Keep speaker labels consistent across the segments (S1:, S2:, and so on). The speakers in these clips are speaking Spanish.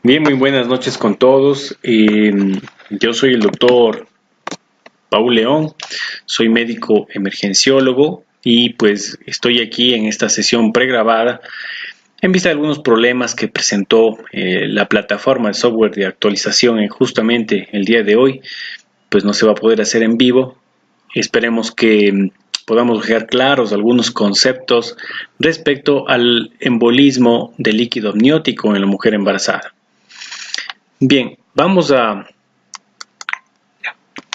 S1: Bien, muy buenas noches con todos. Yo soy el doctor Paul León, soy médico emergenciólogo y pues estoy aquí en esta sesión pregrabada en vista de algunos problemas que presentó la plataforma de software de actualización justamente el día de hoy. Pues no se va a poder hacer en vivo. Esperemos que podamos dejar claros algunos conceptos respecto al embolismo del líquido amniótico en la mujer embarazada. Bien,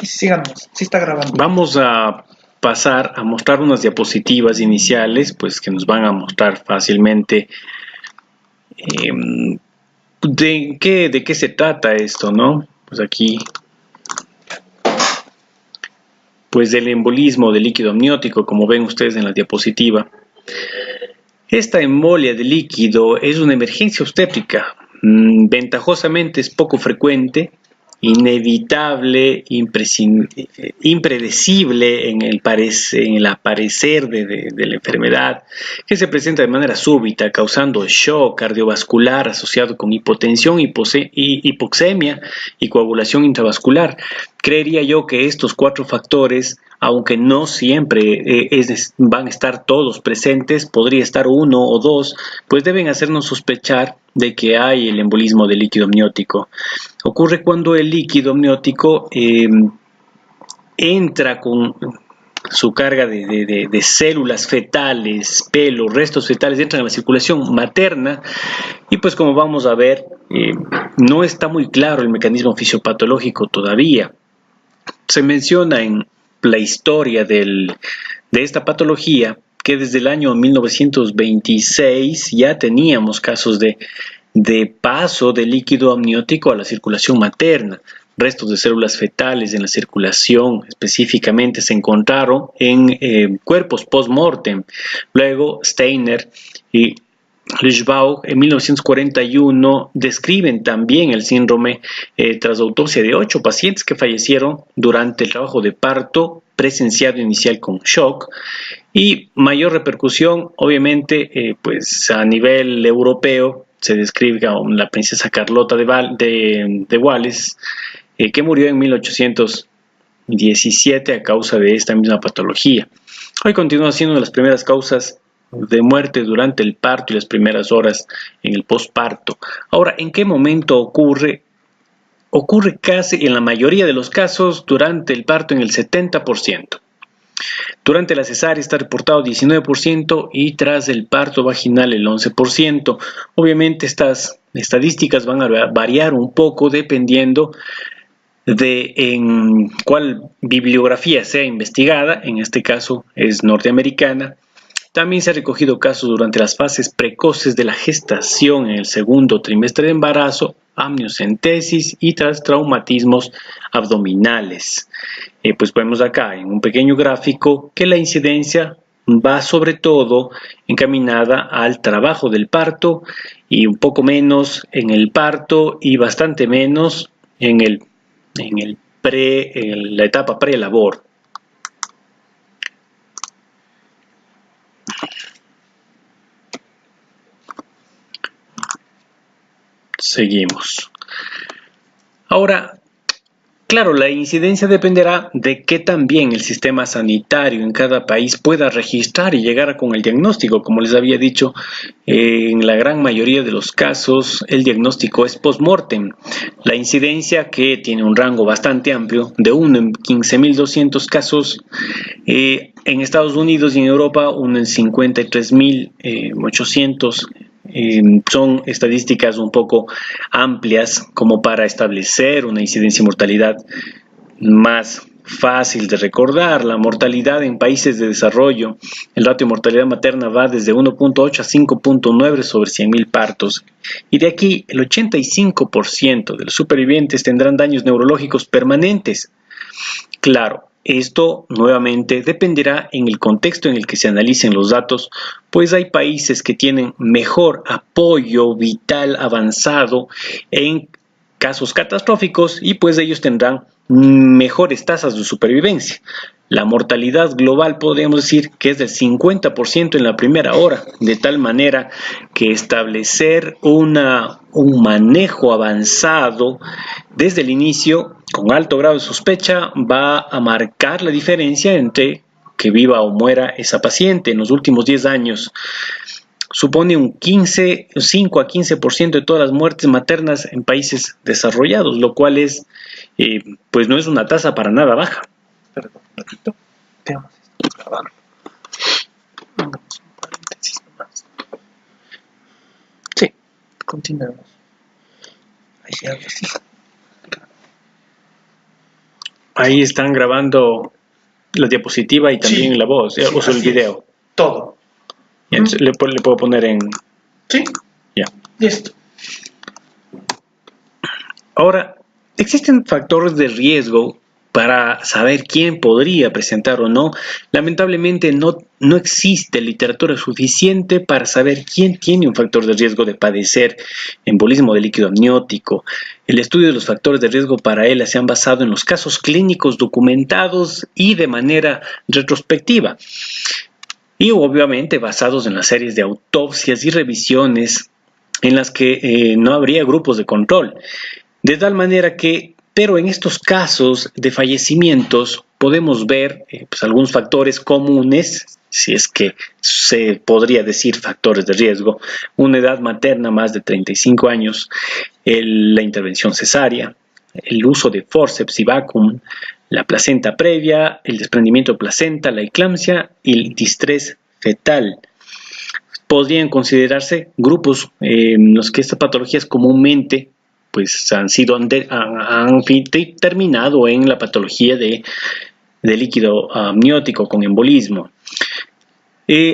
S2: Sigamos, sí está grabando.
S1: vamos a pasar a mostrar unas diapositivas iniciales, pues que nos van a mostrar fácilmente de qué se trata esto, ¿no? Pues aquí, pues del embolismo del líquido amniótico, como ven ustedes en la diapositiva. Esta embolia de líquido es una emergencia obstétrica. Ventajosamente es poco frecuente, inevitable, impredecible en el aparecer de la enfermedad, que se presenta de manera súbita, causando shock cardiovascular asociado con hipotensión, hipoxemia y coagulación intravascular. Creería yo que estos 4 factores, aunque no siempre van a estar todos presentes, podría estar uno o dos, pues deben hacernos sospechar de que hay el embolismo del líquido amniótico. Ocurre cuando el líquido amniótico entra con su carga de células fetales, pelo, restos fetales, entran en la circulación materna y pues como vamos a ver, no está muy claro el mecanismo fisiopatológico todavía. Se menciona en la historia de esta patología que desde el año 1926 ya teníamos casos de paso de líquido amniótico a la circulación materna. Restos de células fetales en la circulación específicamente se encontraron en cuerpos post-mortem. Luego Steiner y Lischbach en 1941 describen también el síndrome tras autopsia de 8 pacientes que fallecieron durante el trabajo de parto presenciado inicial con shock y mayor repercusión obviamente pues a nivel europeo se describe a la princesa Carlota de Wales que murió en 1817 a causa de esta misma patología. Hoy continúa siendo una de las primeras causas de muerte durante el parto y las primeras horas en el posparto. Ahora, ¿en qué momento ocurre? Ocurre casi en la mayoría de los casos durante el parto en el 70%. Durante la cesárea está reportado 19% y tras el parto vaginal el 11%. Obviamente estas estadísticas van a variar un poco dependiendo de en cuál bibliografía sea investigada, en este caso es norteamericana. También se han recogido casos durante las fases precoces de la gestación en el segundo trimestre de embarazo, amniocentesis y tras traumatismos abdominales. Pues vemos acá en un pequeño gráfico que la incidencia va sobre todo encaminada al trabajo del parto y un poco menos en el parto y bastante menos en la etapa pre-labor. Seguimos. Ahora, claro, la incidencia dependerá de qué también el sistema sanitario en cada país pueda registrar y llegar con el diagnóstico. Como les había dicho, en la gran mayoría de los casos el diagnóstico es post-mortem. La incidencia, que tiene un rango bastante amplio, de 1 en 15.200 casos, en Estados Unidos y en Europa 1 en 53.800. Son estadísticas un poco amplias como para establecer una incidencia y mortalidad más fácil de recordar. La mortalidad en países de desarrollo, el ratio de mortalidad materna va desde 1.8 a 5.9 sobre 100.000 partos. Y de aquí el 85% de los supervivientes tendrán daños neurológicos permanentes. Claro, esto nuevamente dependerá en el contexto en el que se analicen los datos, pues hay países que tienen mejor apoyo vital avanzado en casos catastróficos y pues ellos tendrán mejores tasas de supervivencia. La mortalidad global podríamos decir que es del 50% en la primera hora, de tal manera que establecer un manejo avanzado desde el inicio, con alto grado de sospecha, va a marcar la diferencia entre que viva o muera esa paciente. En los últimos 10 años supone un 5 a 15% de todas las muertes maternas en países desarrollados, lo cual es, pues no es una tasa para nada baja.
S2: Perdón, un ratito. Veamos esto grabando. Pongamos un paréntesis nomás. Sí, continuemos. Ahí algo así.
S1: Ahí están grabando la diapositiva y también
S2: Sí,
S1: la voz,
S2: sí,
S1: o el video.
S2: todo.
S1: Ya, entonces, le puedo poner en...
S2: Sí,
S1: Ya.
S2: listo.
S1: Ahora, existen factores de riesgo para saber quién podría presentar o no. Lamentablemente no existe literatura suficiente para saber quién tiene un factor de riesgo de padecer embolismo de líquido amniótico. El estudio de los factores de riesgo para él se han basado en los casos clínicos documentados y de manera retrospectiva. Y obviamente basados en las series de autopsias y revisiones en las que no habría grupos de control. De tal manera que, pero en estos casos de fallecimientos podemos ver pues algunos factores comunes, si es que se podría decir factores de riesgo: una edad materna más de 35 años, la intervención cesárea, el uso de forceps y vacuum, la placenta previa, el desprendimiento de placenta, la eclampsia y el distrés fetal. Podrían considerarse grupos en los que estas patologías comúnmente pues han terminado en la patología de líquido amniótico con embolismo.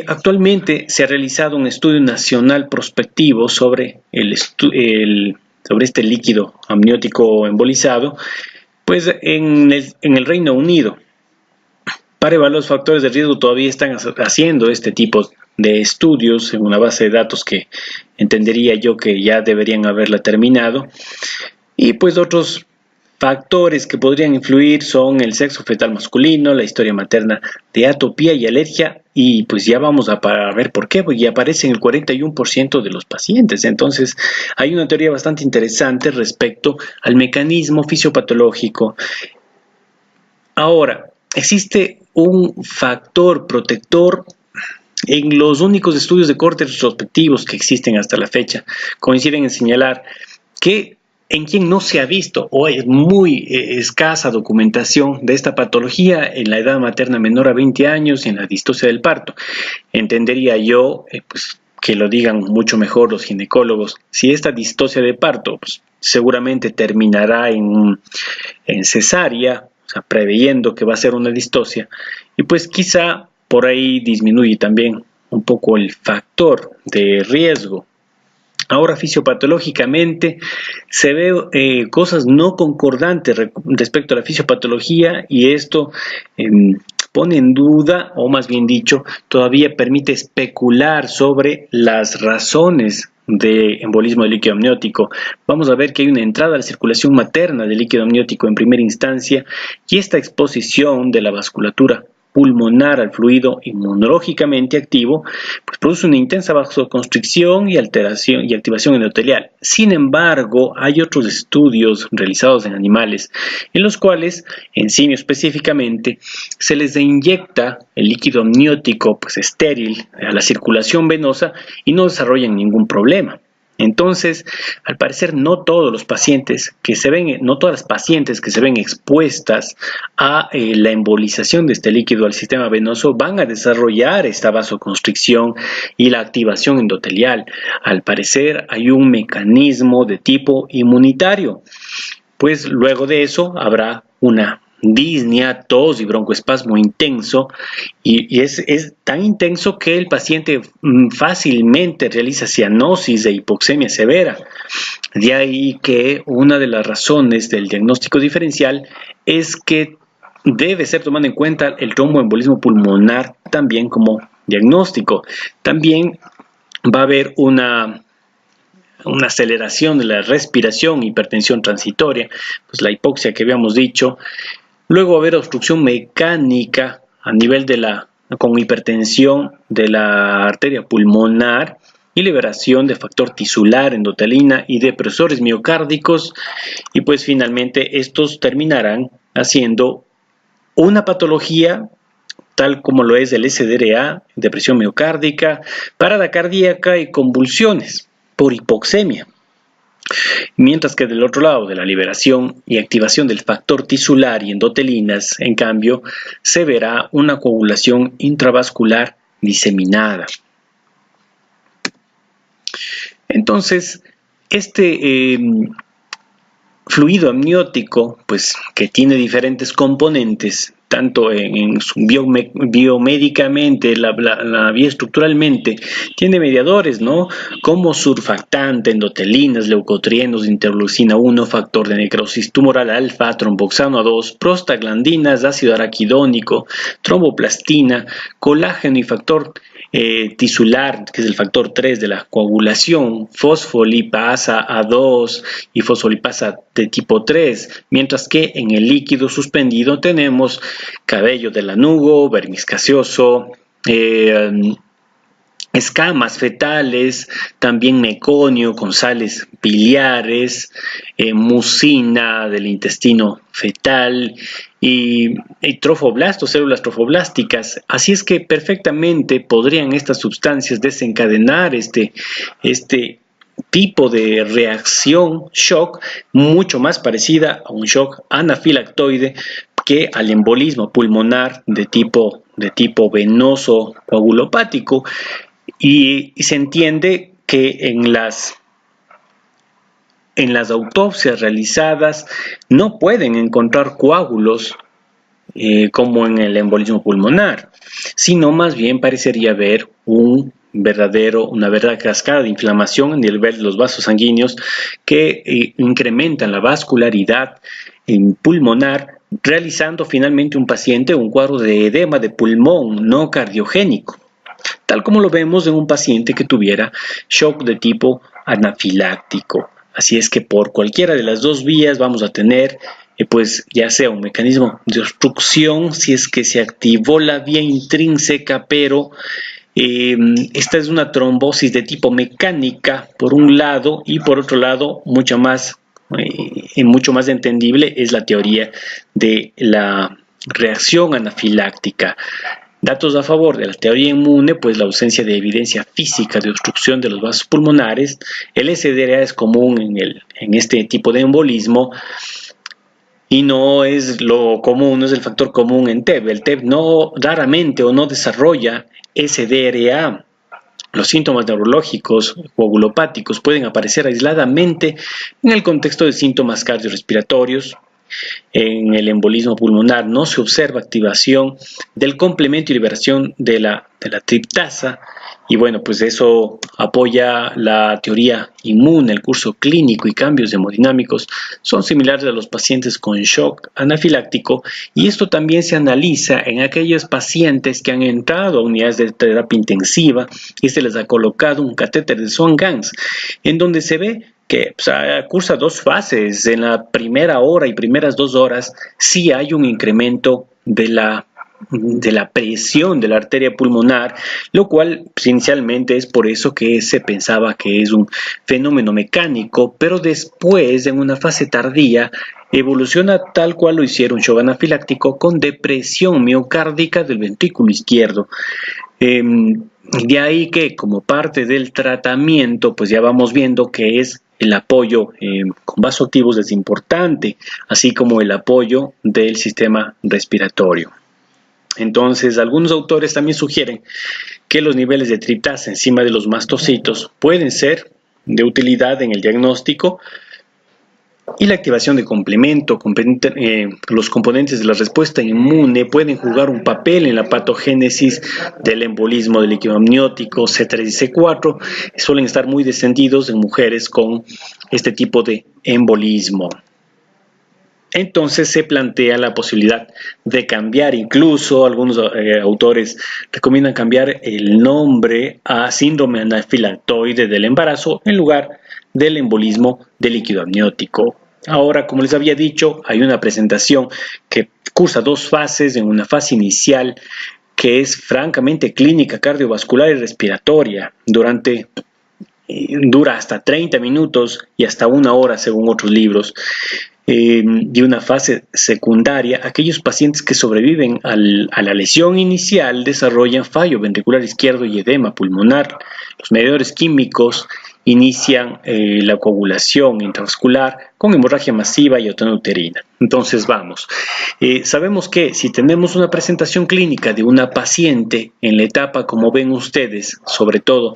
S1: Actualmente se ha realizado un estudio nacional prospectivo sobre sobre este líquido amniótico embolizado, pues en el Reino Unido. Para evaluar los factores de riesgo todavía están haciendo este tipo de estudios en una base de datos que entendería yo que ya deberían haberla terminado. Y pues otros factores que podrían influir son el sexo fetal masculino, la historia materna de atopía y alergia, y pues ya vamos a ver por qué, porque aparece en el 41% de los pacientes. Entonces hay una teoría bastante interesante respecto al mecanismo fisiopatológico. Ahora, existe un factor protector en los únicos estudios de corte retrospectivos que existen hasta la fecha. Coinciden en señalar que en quien no se ha visto o hay muy escasa documentación de esta patología en la edad materna menor a 20 años y en la distosia del parto. Entendería yo pues, que lo digan mucho mejor los ginecólogos. Si esta distosia de parto pues, seguramente terminará en cesárea, o sea, preveyendo que va a ser una distosia, y pues quizá por ahí disminuye también un poco el factor de riesgo. Ahora, fisiopatológicamente, se ve cosas no concordantes respecto a la fisiopatología, y esto pone en duda, o más bien dicho, todavía permite especular sobre las razones de embolismo de líquido amniótico. Vamos a ver que hay una entrada a la circulación materna de líquido amniótico en primera instancia, y esta exposición de la vasculatura pulmonar al fluido inmunológicamente activo, pues produce una intensa vasoconstricción y alteración y activación endotelial. Sin embargo, hay otros estudios realizados en animales en los cuales, en simios específicamente, se les inyecta el líquido amniótico pues estéril a la circulación venosa y no desarrollan ningún problema. Entonces, al parecer, no todas las pacientes que se ven expuestas a la embolización de este líquido al sistema venoso van a desarrollar esta vasoconstricción y la activación endotelial. Al parecer, hay un mecanismo de tipo inmunitario, pues luego de eso habrá una disnea, tos y broncoespasmo intenso, y es tan intenso que el paciente fácilmente realiza cianosis e hipoxemia severa. De ahí que una de las razones del diagnóstico diferencial es que debe ser tomado en cuenta el tromboembolismo pulmonar también como diagnóstico. También va a haber una aceleración de la respiración, hipertensión transitoria, pues la hipoxia que habíamos dicho. Luego va a haber obstrucción mecánica a nivel con hipertensión de la arteria pulmonar y liberación de factor tisular, endotelina y depresores miocárdicos, y pues finalmente estos terminarán haciendo una patología tal como lo es el SDRA, depresión miocárdica, parada cardíaca y convulsiones por hipoxemia. Mientras que del otro lado de la liberación y activación del factor tisular y endotelinas, en cambio, se verá una coagulación intravascular diseminada. Entonces, este fluido amniótico, pues que tiene diferentes componentes, tanto en su biomédicamente, la bioestructuralmente, tiene mediadores, ¿no? Como surfactante, endotelinas, leucotrienos, interleucina 1, factor de necrosis tumoral alfa, tromboxano 2, prostaglandinas, ácido araquidónico, tromboplastina, colágeno y factor tisular, que es el factor 3 de la coagulación, fosfolipasa A2 y fosfolipasa de tipo 3, mientras que en el líquido suspendido tenemos cabello de lanugo, vermis gaseoso, escamas fetales, también meconio con sales biliares, mucina del intestino fetal y trofoblastos, células trofoblásticas. Así es que perfectamente podrían estas sustancias desencadenar este tipo de reacción shock mucho más parecida a un shock anafilactoide que al embolismo pulmonar de tipo venoso coagulopático. Y se entiende que en las autopsias realizadas no pueden encontrar coágulos como en el embolismo pulmonar, sino más bien parecería haber una verdadera cascada de inflamación en el nivel de los vasos sanguíneos que incrementan la vascularidad pulmonar, realizando finalmente un paciente un cuadro de edema de pulmón no cardiogénico, tal como lo vemos en un paciente que tuviera shock de tipo anafiláctico. Así es que por cualquiera de las dos vías vamos a tener pues ya sea un mecanismo de obstrucción, si es que se activó la vía intrínseca, pero esta es una trombosis de tipo mecánica por un lado, y por otro lado mucho más entendible es la teoría de la reacción anafiláctica. Datos a favor de la teoría inmune, pues la ausencia de evidencia física de obstrucción de los vasos pulmonares. El SDRA es común en este tipo de embolismo y no es lo común, no es el factor común en TEP. El TEP no raramente o no desarrolla SDRA. Los síntomas neurológicos coagulopáticos pueden aparecer aisladamente en el contexto de síntomas cardiorrespiratorios. En el embolismo pulmonar no se observa activación del complemento y liberación de la triptasa, y bueno, pues eso apoya la teoría inmune. El curso clínico y cambios hemodinámicos son similares a los pacientes con shock anafiláctico, y esto también se analiza en aquellos pacientes que han entrado a unidades de terapia intensiva y se les ha colocado un catéter de Swan-Ganz, en donde se ve que cursa dos fases. En la primera hora y primeras 2 horas sí hay un incremento de la presión de la arteria pulmonar, lo cual pues, inicialmente es por eso que se pensaba que es un fenómeno mecánico, pero después, en una fase tardía, evoluciona tal cual lo hicieron shock anafiláctico con depresión miocárdica del ventrículo izquierdo. De ahí que como parte del tratamiento, pues ya vamos viendo que es el apoyo con vasoactivos es importante, así como el apoyo del sistema respiratorio. Entonces, algunos autores también sugieren que los niveles de triptasa encima de los mastocitos pueden ser de utilidad en el diagnóstico y la activación de complemento. Los componentes de la respuesta inmune pueden jugar un papel en la patogénesis del embolismo del líquido amniótico. C3 y C4 suelen estar muy descendidos en mujeres con este tipo de embolismo. Entonces se plantea la posibilidad de cambiar, incluso algunos autores recomiendan cambiar el nombre a síndrome anafilactoide del embarazo en lugar del embolismo del líquido amniótico. Ahora, como les había dicho, hay una presentación que cursa dos fases. En una fase inicial que es francamente clínica, cardiovascular y respiratoria, dura hasta 30 minutos y hasta 1 hora según otros libros. Y una fase secundaria, aquellos pacientes que sobreviven a la lesión inicial desarrollan fallo ventricular izquierdo y edema pulmonar. Los mediadores químicos inician la coagulación intravascular con hemorragia masiva y autoneuterina. Entonces vamos, sabemos que si tenemos una presentación clínica de una paciente en la etapa, como ven ustedes, sobre todo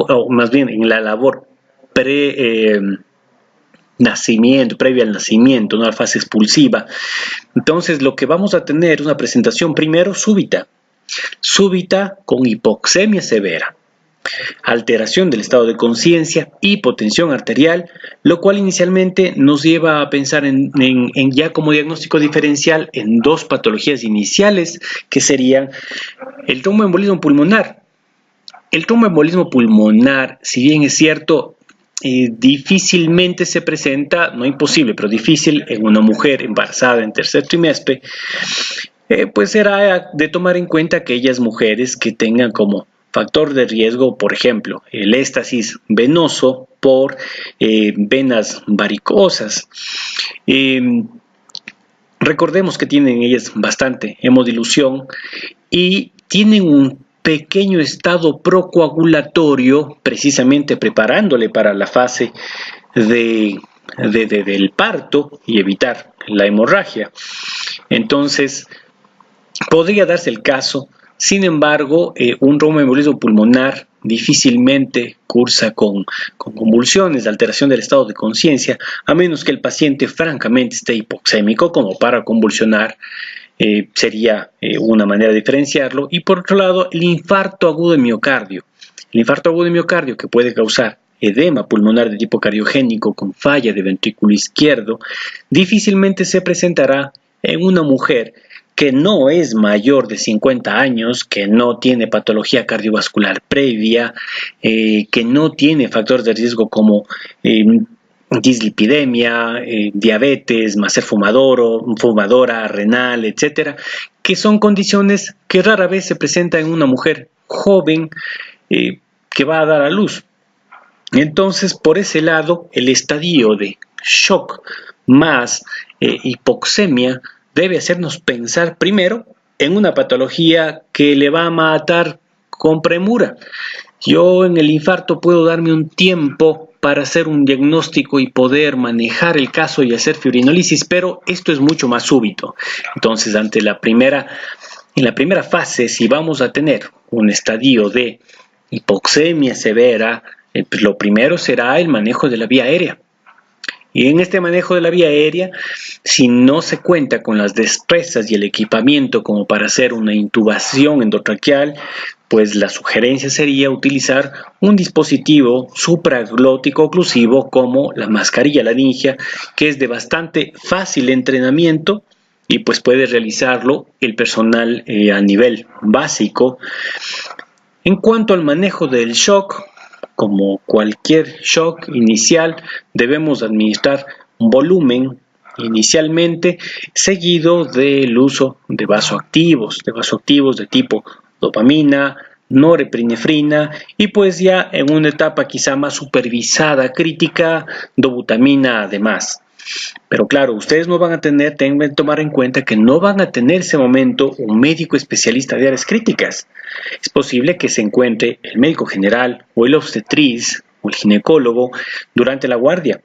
S1: o más bien en la labor nacimiento, previa al nacimiento, una fase expulsiva. Entonces lo que vamos a tener es una presentación primero súbita con hipoxemia severa, alteración del estado de conciencia, hipotensión arterial, lo cual inicialmente nos lleva a pensar en ya como diagnóstico diferencial en dos patologías iniciales que serían el tromboembolismo pulmonar. El tromboembolismo pulmonar, si bien es cierto, difícilmente se presenta, no imposible, pero difícil en una mujer embarazada en tercer trimestre, pues será de tomar en cuenta aquellas mujeres que tengan como factor de riesgo, por ejemplo, el éstasis venoso por venas varicosas. Recordemos que tienen ellas bastante hemodilución y tienen un pequeño estado procoagulatorio, precisamente preparándole para la fase del parto y evitar la hemorragia. Entonces, podría darse el caso, sin embargo, un tromboembolismo pulmonar difícilmente cursa con convulsiones, de alteración del estado de conciencia, a menos que el paciente francamente esté hipoxémico como para convulsionar. Sería una manera de diferenciarlo. Y por otro lado, el infarto agudo de miocardio. El infarto agudo de miocardio, que puede causar edema pulmonar de tipo cardiogénico con falla de ventrículo izquierdo, difícilmente se presentará en una mujer que no es mayor de 50 años, que no tiene patología cardiovascular previa, que no tiene factores de riesgo como dislipidemia, diabetes, más ser fumadora, renal, etcétera, que son condiciones que rara vez se presentan en una mujer joven que va a dar a luz. Entonces, por ese lado, el estadio de shock más hipoxemia debe hacernos pensar primero en una patología que le va a matar con premura. Yo en el infarto puedo darme un tiempo para hacer un diagnóstico y poder manejar el caso y hacer fibrinólisis, pero esto es mucho más súbito. Entonces, en la primera fase, si vamos a tener un estadio de hipoxemia severa, pues lo primero será el manejo de la vía aérea. Y en este manejo de la vía aérea, si no se cuenta con las destrezas y el equipamiento como para hacer una intubación endotraqueal, pues la sugerencia sería utilizar un dispositivo supraglótico oclusivo como la mascarilla laringia, que es de bastante fácil entrenamiento y pues puede realizarlo el personal a nivel básico. En cuanto al manejo del shock, como cualquier shock inicial, debemos administrar un volumen inicialmente, seguido del uso de vasoactivos de tipo dopamina, norepinefrina y pues ya en una etapa quizá más supervisada, crítica, dobutamina además. Pero claro, ustedes no van a tener, tengan que tomar en cuenta que no van a tener en ese momento un médico especialista de áreas críticas. Es posible que se encuentre el médico general o el obstetriz o el ginecólogo durante la guardia.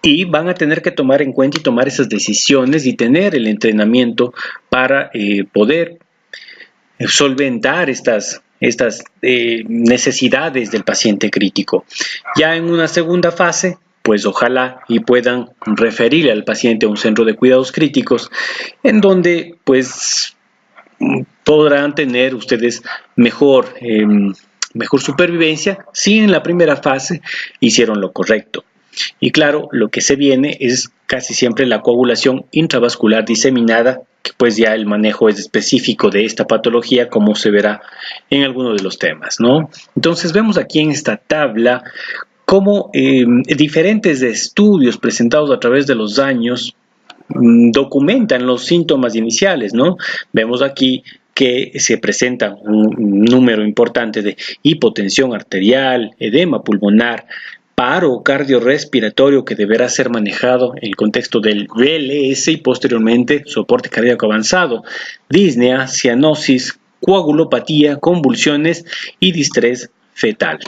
S1: Y van a tener que tomar en cuenta y tomar esas decisiones y tener el entrenamiento para poder solventar estas necesidades del paciente crítico. Ya en una segunda fase, pues ojalá y puedan referir al paciente a un centro de cuidados críticos, en donde pues podrán tener ustedes mejor supervivencia si en la primera fase hicieron lo correcto. Y claro, lo que se viene es casi siempre la coagulación intravascular diseminada, que pues ya el manejo es específico de esta patología, como se verá en alguno de los temas, ¿no? Entonces vemos aquí en esta tabla cómo diferentes estudios presentados a través de los años documentan los síntomas iniciales, ¿no? Vemos aquí que se presenta un número importante de hipotensión arterial, edema pulmonar, paro cardiorrespiratorio que deberá ser manejado en el contexto del BLS y posteriormente soporte cardíaco avanzado, disnea, cianosis, coagulopatía, convulsiones y distrés fetal.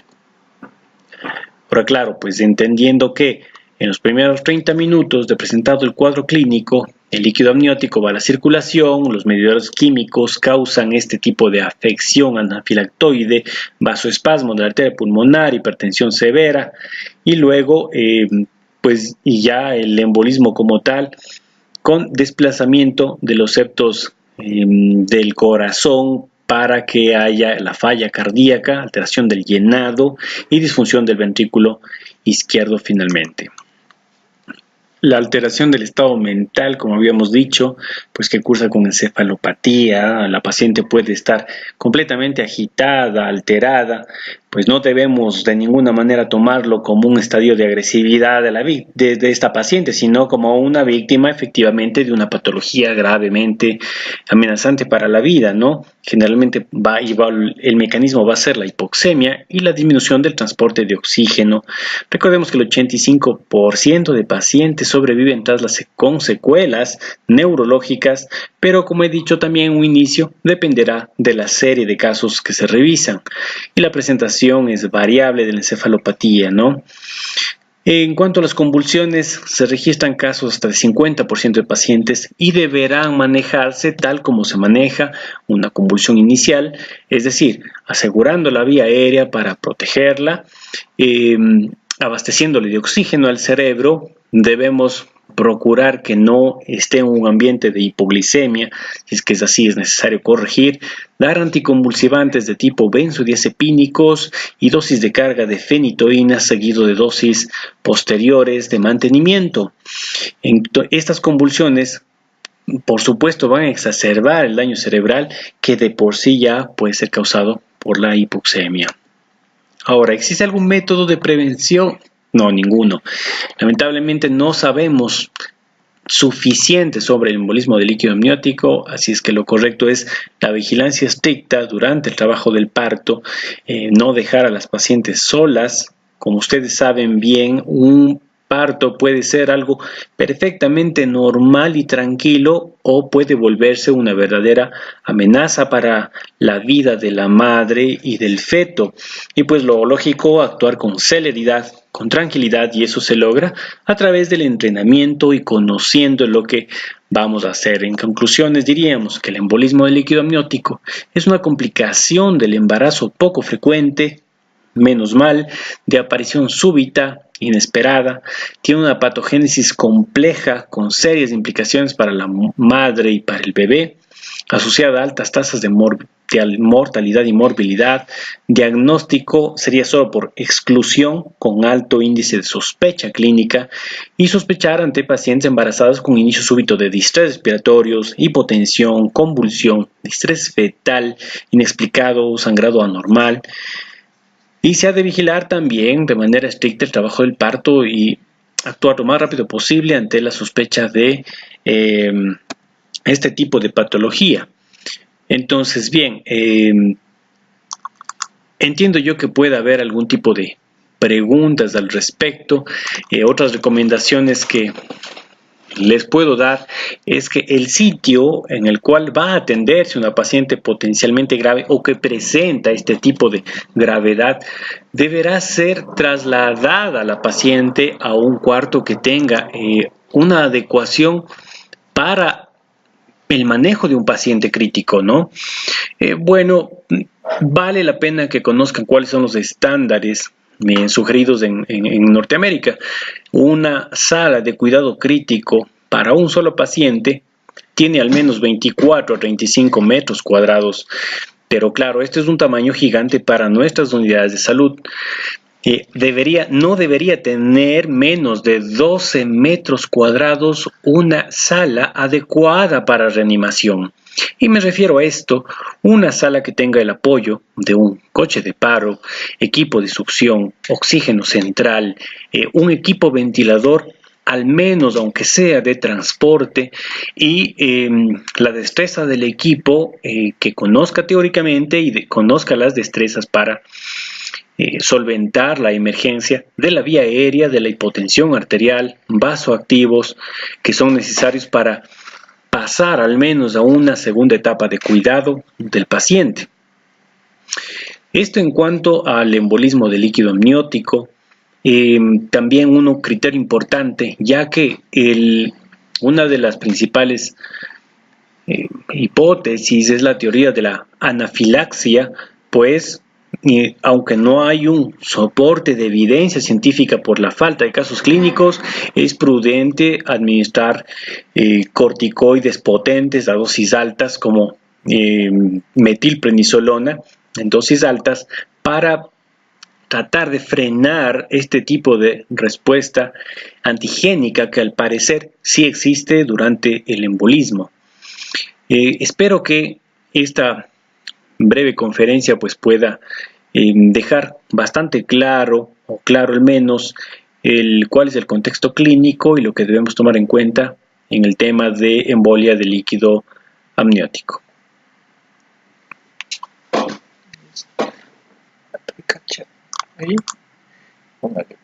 S1: Ahora, claro, pues entendiendo que en los primeros 30 minutos de presentado el cuadro clínico, el líquido amniótico va a la circulación, los mediadores químicos causan este tipo de afección anafilactoide, vasoespasmo de la arteria pulmonar, hipertensión severa y luego pues ya el embolismo como tal con desplazamiento de los septos del corazón para que haya la falla cardíaca, alteración del llenado y disfunción del ventrículo izquierdo finalmente. La alteración del estado mental, como habíamos dicho, pues que cursa con encefalopatía, la paciente puede estar completamente agitada, alterada, pues no debemos de ninguna manera tomarlo como un estadio de agresividad de esta paciente, sino como una víctima efectivamente de una patología gravemente amenazante para la vida, ¿no? Generalmente el mecanismo va a ser la hipoxemia y la disminución del transporte de oxígeno. Recordemos que el 85% de pacientes sobreviven con secuelas neurológicas, pero como he dicho también en un inicio, dependerá de la serie de casos que se revisan. Y la presentación es variable de la encefalopatía, ¿no? En cuanto a las convulsiones, se registran casos hasta de 50% de pacientes y deberán manejarse tal como se maneja una convulsión inicial, es decir, asegurando la vía aérea para protegerla, abasteciéndole de oxígeno al cerebro. Debemos procurar que no esté en un ambiente de hipoglicemia, si es que es así, es necesario corregir, dar anticonvulsivantes de tipo benzodiazepínicos y dosis de carga de fenitoína seguido de dosis posteriores de mantenimiento. Estas convulsiones, por supuesto, van a exacerbar el daño cerebral que de por sí ya puede ser causado por la hipoxemia. Ahora, ¿existe algún método de prevención? No, ninguno. Lamentablemente no sabemos suficiente sobre el embolismo del líquido amniótico, así es que lo correcto es la vigilancia estricta durante el trabajo del parto, no dejar a las pacientes solas. Como ustedes saben bien, un parto puede ser algo perfectamente normal y tranquilo o puede volverse una verdadera amenaza para la vida de la madre y del feto. Y pues lo lógico, actuar con celeridad, con tranquilidad, y eso se logra a través del entrenamiento y conociendo lo que vamos a hacer. En conclusiones diríamos que el embolismo del líquido amniótico es una complicación del embarazo poco frecuente, menos mal, de aparición súbita, inesperada, tiene una patogénesis compleja con serias implicaciones para la madre y para el bebé, asociada a altas tasas de mortalidad y morbilidad. Diagnóstico sería solo por exclusión con alto índice de sospecha clínica y sospechar ante pacientes embarazadas con inicio súbito de distrés respiratorios, hipotensión, convulsión, distrés fetal inexplicado, sangrado anormal. Y se ha de vigilar también de manera estricta el trabajo del parto y actuar lo más rápido posible ante la sospecha de este tipo de patología. Entonces, bien, entiendo yo que pueda haber algún tipo de preguntas al respecto. Otras recomendaciones que les puedo dar es que el sitio en el cual va a atenderse una paciente potencialmente grave o que presenta este tipo de gravedad deberá ser trasladada la paciente a un cuarto que tenga una adecuación para el manejo de un paciente crítico, ¿no? Bueno, vale la pena que conozcan cuáles son los estándares sugeridos en Norteamérica. Una sala de cuidado crítico para un solo paciente tiene al menos 24 a 35 metros cuadrados, pero claro, este es un tamaño gigante para nuestras unidades de salud. No debería tener menos de 12 metros cuadrados una sala adecuada para reanimación. Y me refiero a esto, una sala que tenga el apoyo de un coche de paro, equipo de succión, oxígeno central, un equipo ventilador, al menos aunque sea de transporte, y la destreza del equipo que conozca teóricamente y conozca las destrezas para solventar la emergencia de la vía aérea, de la hipotensión arterial, vasoactivos que son necesarios para pasar al menos a una segunda etapa de cuidado del paciente. Esto en cuanto al embolismo de líquido amniótico, también un criterio importante, ya que una de las principales hipótesis es la teoría de la anafilaxia, pues aunque no hay un soporte de evidencia científica por la falta de casos clínicos, es prudente administrar corticoides potentes a dosis altas como metilprednisolona en dosis altas para tratar de frenar este tipo de respuesta antigénica que al parecer sí existe durante el embolismo. Espero que esta breve conferencia pues pueda dejar bastante claro, o claro al menos, cuál es el contexto clínico y lo que debemos tomar en cuenta en el tema de embolia de líquido amniótico.
S2: Ahí, póngale